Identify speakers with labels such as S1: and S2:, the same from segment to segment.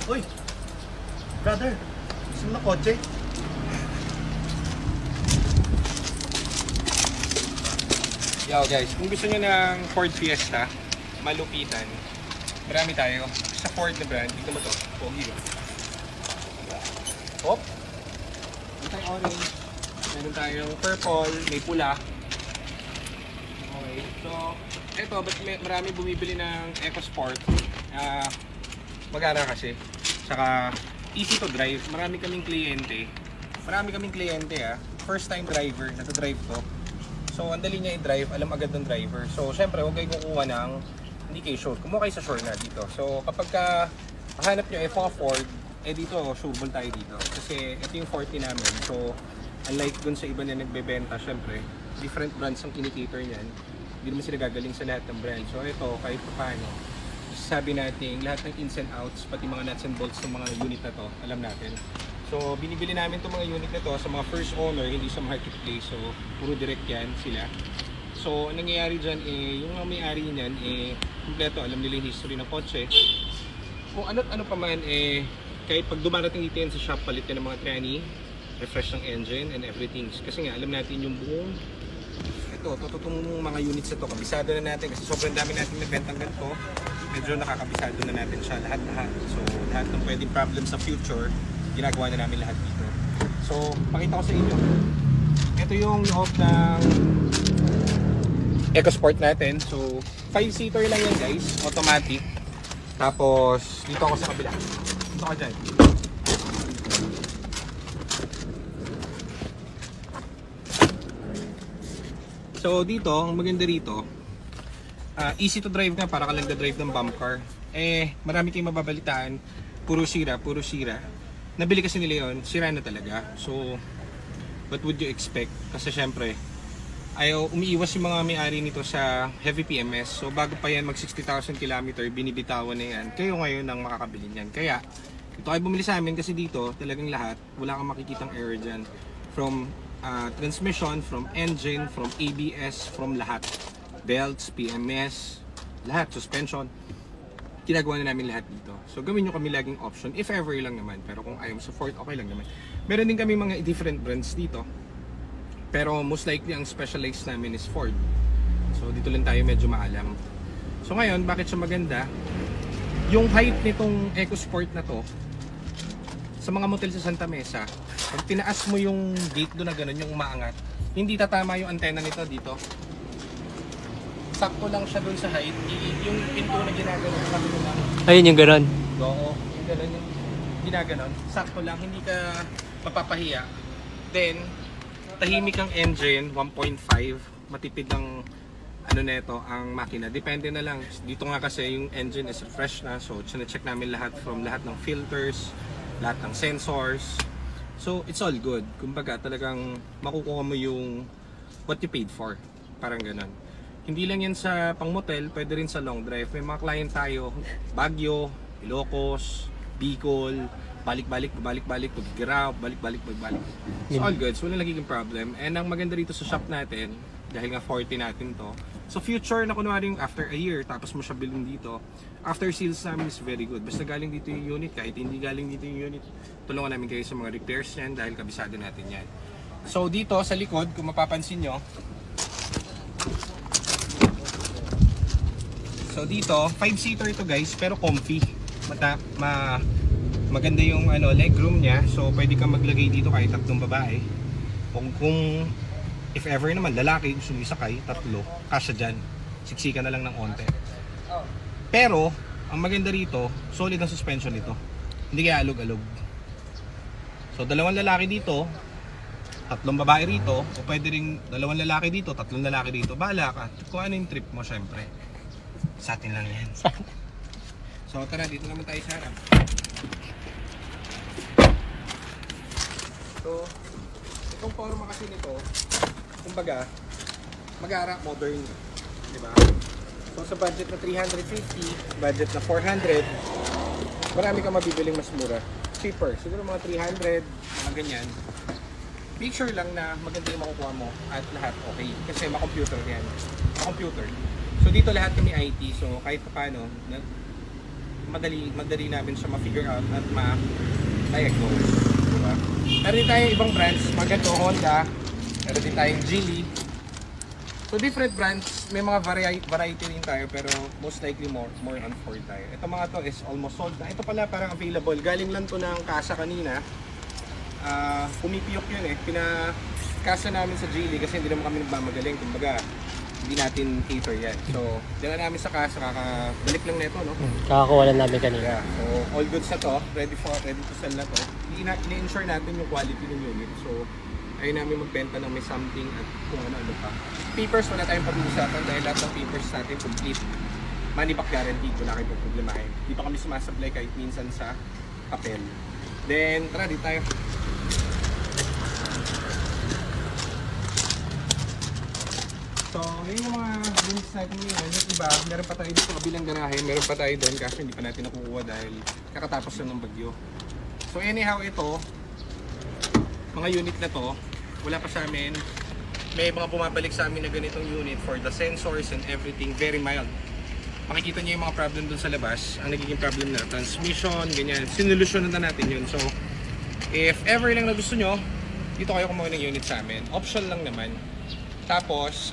S1: Uy! Brother! Gusto mo na kotse?
S2: Yo guys, kung gusto nyo ng Ford Fiesta, malupitan, marami tayo. Sa Ford na brand, dito mo to, pogi ba? Hop! Meron tayong orange, meron tayong purple, may pula. Okay, so eto, ba't marami bumibili ng EcoSport? Magara kasi, saka easy to drive. Marami kaming kliyente first time driver, nata-drive to. So, ang dali niya i-drive, alam agad ng driver. So, syempre, huwag kayo kukuha ng hindi kayo sure. Kumuha kayo sa sure na dito. So, kapag hanap nyo mga Ford, dito, sureball tayo dito. Kasi ito yung 40 namin. So, unlike dun sa iba na nagbebenta, syempre, different brands ang kinikater niyan. Hindi naman sila gagaling sa lahat ng brand. So, ito, kahit paano, sabi natin, lahat ng ins and outs, pati mga nuts and bolts ng mga unit na to, alam natin. So, binibili namin itong mga unit na to sa mga first owner, hindi sa marketplace. So, puro direct yan sila. So, ang nangyayari dyan, yung mga may-ari niyan, kompleto, alam nila yung history ng kotse. Kung ano pa man, kahit pag dumarating dito yan sa shop, palit yan ng mga tranny, refresh ng engine and everything. Kasi nga, alam natin yung buong, itong mga units na to, kabisado na natin. Kasi sobrang dami natin nagbentang ganito. Medyo nakakabisado na natin siya lahat-lahat. So, lahat ng pwedeng problem sa future, ginagawa na namin lahat dito. So, pakita ko sa inyo. Ito yung loob ng EcoSport natin. So, 5-seater lang yan guys, automatic. Tapos, dito ako sa kabila. Dito ako dyan. So, dito, ang maganda rito, easy to drive nga, para ka lang drive ng bump car. Marami kayong mababalitaan, puro sira. Nabili kasi nila yun, sira na talaga. So, what would you expect? Kasi syempre, umiiwas yung mga may-ari nito sa heavy PMS. So, bago pa yan mag 60,000 km, binibitawan na yan. Kayo ngayon ang makakabili niyan. Kaya, ito ay bumili sa amin kasi dito, talagang lahat, wala kang makikitang error dyan. From transmission, from engine, from ABS, from lahat. Belts, PMS, lahat, suspension. Ginagawa na namin lahat dito. So, gawin nyo kami laging option, if ever lang naman. Pero kung ayaw sa Ford, okay lang naman. Meron din kami mga different brands dito. Pero most likely, ang specialized namin is Ford. So, dito lang tayo medyo maalam. So, ngayon, bakit siya maganda? Yung height nitong EcoSport na to, sa mga motel sa Santa Mesa, pag tinaas mo yung gate doon na gano'n, yung umaangat, hindi tatama yung antena nito dito. Sakto lang siya doon sa height. Yung pinto na ginaganon, sakto lang.
S3: Ayun yung gano'n?
S2: Oo, yung gano'n yung ginaganon. Sakto lang, hindi ka mapapahiya. Then, tahimik ang engine, 1.5. Matipid ang neto, ang makina. Depende na lang. Dito nga kasi yung engine is fresh na. So, check namin lahat from lahat ng filters, lahat ng sensors. So, it's all good. Kumbaga, talagang makukuha mo yung what you paid for. Parang ganon. Hindi lang yan sa pang motel, pwede rin sa long drive. May mga client tayo, Baguio, Ilocos, Bicol, balik-balik, pag-grab, balik-balik. So all good, so walang nagiging problem. And ang maganda rito sa shop natin, dahil nga 40 natin to, so future na kunwari yung after a year, tapos mo siya bilhin dito, after sales namin is very good. Basta galing dito yung unit, kahit hindi galing dito yung unit, tulungan namin kayo sa mga repairs yan dahil kabisado natin yan. So dito sa likod, kung mapapansin nyo, so dito, 5-seater ito guys, pero comfy. Maganda yung legroom niya. So pwede kang maglagay dito kahit 3 babae. Kung if ever naman lalaki gusto sakay, 3, kasya dyan. Siksika na lang ng onte. Pero, ang maganda rito, solid ang suspension nito. Hindi kaya alog-alog. So 2 lalaki dito, 3 babae rito, o pwede ring 2 lalaki dito, 3 lalaki dito. Bahala ka. Kung ano yung trip mo syempre. Sa atin lang yan. So tara, dito naman tayo sa harap. So, itong forma kasi nito, kumbaga, mag-aara modern, di ba? So sa budget na 350, budget na 400, marami kang mabibiling mas mura. Cheaper, siguro mga 300, mga ganyan. Make sure lang na maganda yung makukuha mo at lahat okay. Kasi makomputer yan. Makomputer. So dito lahat kami IT, so kahit paano, madali namin siya ma-figure out at ma-diagnose. Diba? Meron din tayong ibang brands, mga ganito, Honda, meron din tayong Geely. So different brands, may mga variety rin tayo pero most likely more on Ford tayo. Ito mga to is almost sold na. Ito pala parang available. Galing lang to ng kasa kanina. Pumipiyok yun eh. Pinakasa namin sa Geely kasi hindi naman kami nagmamagaling. Kumbaga, hindi natin cater yan. So, dala namin sa kasa, kakabalik lang neto, no?
S3: Kakakuha lang namin kanina.
S2: Yeah. So, all goods na to. Ready to sell na to. Ini-ensure natin yung quality ng unit. So, ayun namin magbenta ng may something at kung ano-ano pa. Papers, wala tayong pag-uusapan dahil lahat ng papers natin complete. Money back guaranteed, wala kayong problemahin. Dito kami sumasablay kahit minsan sa papel. Then, tara, dito tayo. So, yun yung mga units natin ngayon. Yung iba, meron pa tayo dito kabilang garahe, meron pa tayo doon kasi hindi pa natin nakukuha dahil kakatapos lang ng bagyo. So, anyhow, ito, mga unit na to, wala pa sa amin. May mga bumabalik sa amin na ganitong unit for the sensors and everything, very mild. Makikita nyo yung mga problem dun sa labas. Ang nagiging problem na transmission, ganyan. Sinulusyonan na natin yun. So, if ever lang na gusto nyo, dito kayo kumuha ng unit sa amin. Option lang naman. Tapos,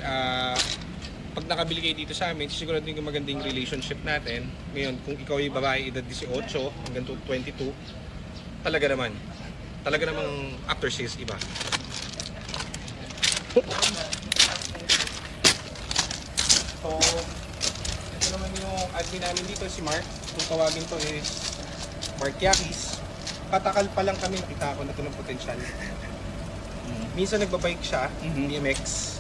S2: pag nakabili kayo dito sa amin, siguraduhin yung magandang relationship natin. Ngayon, kung ikaw ay babae, edad 18 hanggang 22, talaga namang after sales iba. So, ito naman yung admin namin dito, si Mark. Kung tawagin to is Mark Yakis. Patakal pa lang kami, nakita ko na ito ng potential. Minsan nagbabike siya, BMX.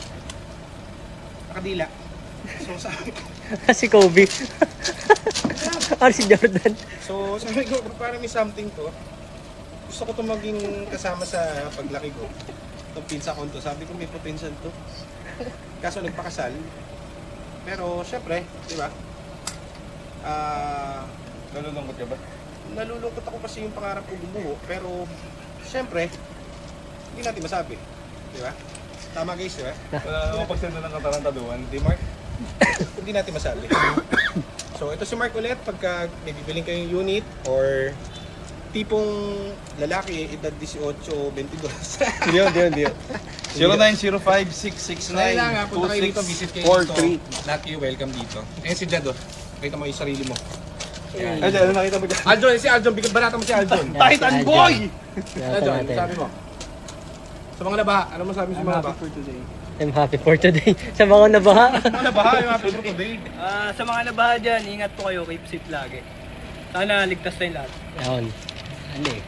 S2: Nakadila. So sabi ko,
S3: Si Kobe. Ano si Jordan?
S2: so sabi ko, parang may something to. Gusto ko to maging kasama sa paglaki ko. Itong pinsa ko to, sabi ko may potential to. Kaso nagpakasal. Pero syempre, di ba? Nalulungkot ka ba? Nalulungkot ako kasi yung pangarap ko bumuo. Pero syempre, hindi natin masabi. Di ba? Tama guys, di ba?
S1: Wala namang pagsenda ng katarantaduhan.
S2: Di Mark? Hindi natin masabi. So ito si Mark ulit pagka may bibiling kayong unit or tipong lalaki edad 18, 22.
S1: Hindi. 0905-669-2643.
S2: Kailangan punta kayo dito, visit kayo dito. Lahat kayo welcome dito. Eh si Jado, kita mo yung sarili mo.
S3: Ayan.
S1: Ay, dyan, nakita mo dyan.
S2: Aljon, si Aljon, banata mo si Aljon.
S3: Yan, si
S1: Titan
S3: Aljon.
S1: boy!
S3: Yan,
S2: Aljon,
S3: natin.
S2: sabi mo. Sa mga nabaha, ano mo sabi sa mga nabaha?
S3: I'm happy for today. Sa mga nabaha.
S2: Mga nabaha, yung happy for today.
S4: Sa mga nabaha dyan, ingat po kayo, keep safe lagi. Sana ligtas tayong lahat.
S3: Ayun. Ano eh.